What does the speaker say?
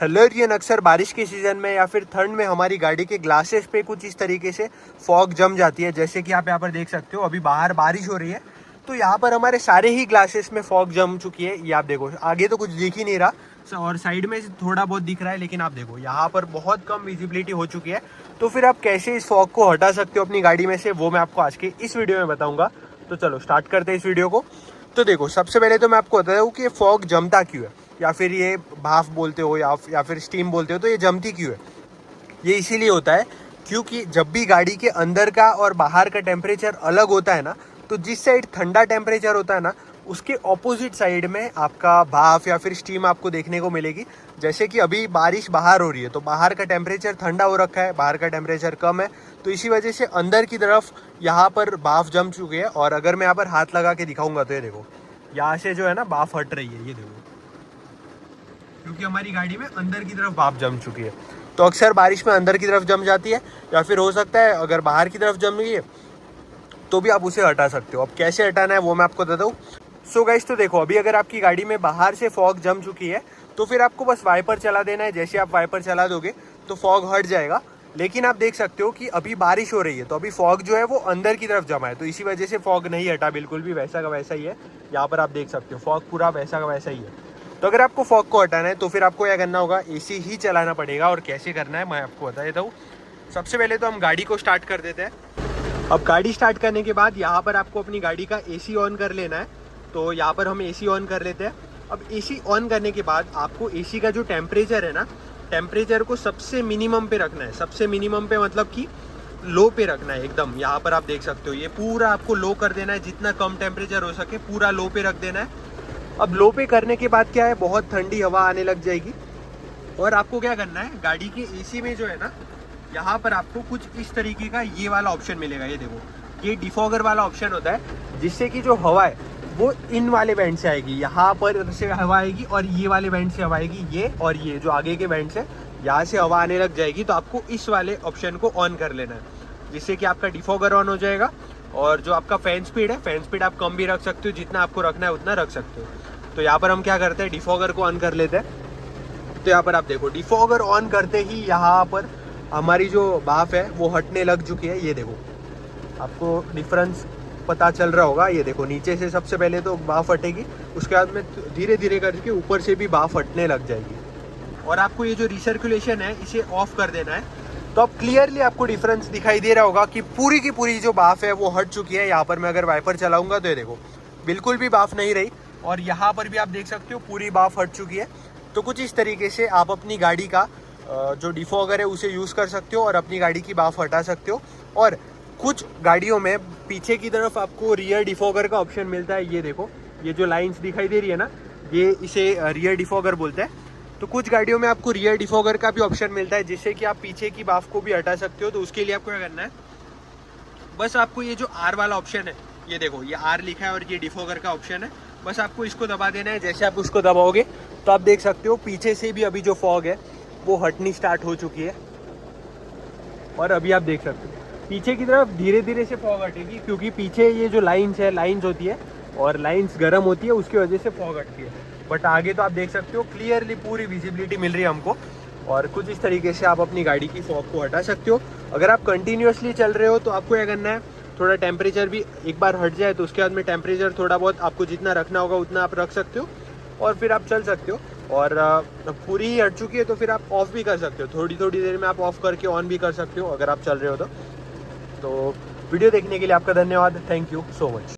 Hello everyone, अक्सर बारिश के सीज़न में या फिर ठंड में हमारी गाड़ी के ग्लासेस पे कुछ इस तरीके से फॉग जम जाती है। जैसे कि आप यहाँ पर देख सकते हो, अभी बाहर बारिश हो रही है तो यहाँ पर हमारे सारे ही ग्लासेस में फॉग जम चुकी है। ये आप देखो, आगे तो कुछ दिख ही नहीं रहा और साइड में थोड़ा बहुत दिख रहा है, लेकिन आप देखो यहाँ पर बहुत कम विजिबिलिटी हो चुकी है। तो फिर आप कैसे इस फॉग को हटा सकते हो अपनी गाड़ी में से, वो मैं आपको आज के इस वीडियो में बताऊँगा। तो चलो स्टार्ट करते हैं इस वीडियो को। तो देखो, सबसे पहले तो मैं आपको बता दूँ कि ये फॉग जमता क्यों है, या फिर ये भाप बोलते हो या फिर स्टीम बोलते हो, तो ये जमती क्यों है। ये इसीलिए होता है क्योंकि जब भी गाड़ी के अंदर का और बाहर का टेम्परेचर अलग होता है ना, तो जिस साइड ठंडा टेम्परेचर होता है ना, उसके ऑपोजिट साइड में आपका भाप या फिर स्टीम आपको देखने को मिलेगी। जैसे कि अभी बारिश बाहर हो रही है तो बाहर का टेम्परेचर ठंडा हो रखा है, बाहर का टेम्परेचर कम है, तो इसी वजह से अंदर की तरफ यहाँ पर भाप जम चुकी है। और अगर मैं यहाँ पर हाथ लगा के दिखाऊंगा तो ये देखो, यहाँ से जो है ना भाप हट रही है, ये देखो, क्योंकि हमारी गाड़ी में अंदर की तरफ भाप जम चुकी है। तो अक्सर बारिश में अंदर की तरफ जम जाती है, या फिर हो सकता है अगर बाहर की तरफ जम गई है तो भी आप उसे हटा सकते हो। अब कैसे हटाना है वो मैं आपको बता दूँ। सो गाइस, तो देखो, अभी अगर आपकी गाड़ी में बाहर से फॉग जम चुकी है तो फिर आपको बस वाइपर चला देना है। जैसे आप वाइपर चला दोगे तो फॉग हट जाएगा। लेकिन आप देख सकते हो कि अभी बारिश हो रही है तो अभी फॉग जो है वो अंदर की तरफ जमा है, तो इसी वजह से फॉग नहीं हटा, बिल्कुल भी वैसा का वैसा ही है। यहाँ पर आप देख सकते हो फॉग पूरा वैसा का वैसा ही है। तो अगर आपको फॉग को हटाना है तो फिर आपको क्या करना होगा, एसी ही चलाना पड़ेगा। और कैसे करना है मैं आपको बता देता हूँ। सबसे पहले तो हम गाड़ी को स्टार्ट कर देते हैं। अब गाड़ी स्टार्ट करने के बाद यहाँ पर आपको अपनी गाड़ी का एसी ऑन कर लेना है। तो यहाँ पर हम एसी ऑन कर लेते हैं। अब एसी ऑन करने के बाद आपको एसी का जो टेम्परेचर है ना, टेम्परेचर को सबसे मिनिमम पे रखना है। सबसे मिनिमम पे मतलब कि लो पे रखना है एकदम। यहाँ पर आप देख सकते हो, ये पूरा आपको लो कर देना है, जितना कम टेम्परेचर हो सके पूरा लो पे रख देना है। अब लो पे करने के बाद क्या है, बहुत ठंडी हवा आने लग जाएगी। और आपको क्या करना है, गाड़ी के एसी में जो है ना, यहाँ पर आपको कुछ इस तरीके का ये वाला ऑप्शन मिलेगा। ये देखो, ये डिफॉगर वाला ऑप्शन होता है, जिससे कि जो हवा है वो इन वाले वेंट से आएगी, यहाँ पर से हवा आएगी, और ये वाले वेंट से हवा आएगी, ये और ये जो आगे के वेंट से, यहाँ से हवा आने लग जाएगी। तो आपको इस वाले ऑप्शन को ऑन कर लेना है, जिससे कि आपका डिफॉगर ऑन हो जाएगा। और जो आपका फैन स्पीड है, फैन स्पीड आप कम भी रख सकते हो, जितना आपको रखना है उतना रख सकते हो। तो यहाँ पर हम क्या करते हैं, डिफॉगर को ऑन कर लेते हैं। तो यहाँ पर आप देखो, डिफॉगर ऑन करते ही यहाँ पर हमारी जो भाप है वो हटने लग चुकी है। ये देखो, आपको डिफरेंस पता चल रहा होगा। ये देखो, नीचे से सबसे पहले तो भाप हटेगी, उसके बाद में धीरे धीरे करके ऊपर से भी भाप हटने लग जाएगी। और आपको ये जो रिसर्कुलेशन है इसे ऑफ कर देना है। तो अब क्लियरली आपको डिफरेंस दिखाई दे रहा होगा कि पूरी की पूरी जो भाप है वो हट चुकी है। यहाँ पर मैं अगर वाइपर चलाऊंगा तो ये देखो, बिल्कुल भी भाप नहीं रही। और यहाँ पर भी आप देख सकते हो पूरी भाप हट चुकी है। तो कुछ इस तरीके से आप अपनी गाड़ी का जो डिफॉगर है उसे यूज़ कर सकते हो और अपनी गाड़ी की भाप हटा सकते हो। और कुछ गाड़ियों में पीछे की तरफ आपको रियर डिफॉगर का ऑप्शन मिलता है। ये देखो, ये जो लाइंस दिखाई दे रही है ना, ये इसे रियर डिफॉगर बोलते हैं। तो कुछ गाड़ियों में आपको रियर डिफॉगर का भी ऑप्शन मिलता है, जिससे कि आप पीछे की भाप को भी हटा सकते हो। तो उसके लिए आपको क्या करना है, बस आपको ये जो आर वाला ऑप्शन है, ये देखो, ये आर लिखा है और ये डिफॉगर का ऑप्शन है, बस आपको इसको दबा देना है। जैसे आप उसको दबाओगे तो आप देख सकते हो पीछे से भी अभी जो फॉग है वो हटनी स्टार्ट हो चुकी है। और अभी आप देख सकते हो पीछे की तरफ धीरे धीरे से फॉग हटेगी, क्योंकि पीछे ये जो लाइंस है, लाइंस होती है और लाइंस गर्म होती है, उसकी वजह से फॉग हटती है। बट आगे तो आप देख सकते हो क्लियरली पूरी विजिबिलिटी मिल रही है हमको। और कुछ इस तरीके से आप अपनी गाड़ी की फॉग को हटा सकते हो। अगर आप कंटिन्यूसली चल रहे हो तो आपको क्या करना है, थोड़ा टेम्परेचर भी एक बार हट जाए तो उसके बाद में टेम्परेचर थोड़ा बहुत आपको जितना रखना होगा उतना आप रख सकते हो, और फिर आप चल सकते हो। और पूरी ही हट चुकी है तो फिर आप ऑफ भी कर सकते हो, थोड़ी थोड़ी देर में आप ऑफ करके ऑन भी कर सकते हो अगर आप चल रहे हो तो। वीडियो देखने के लिए आपका धन्यवाद। Thank you so much.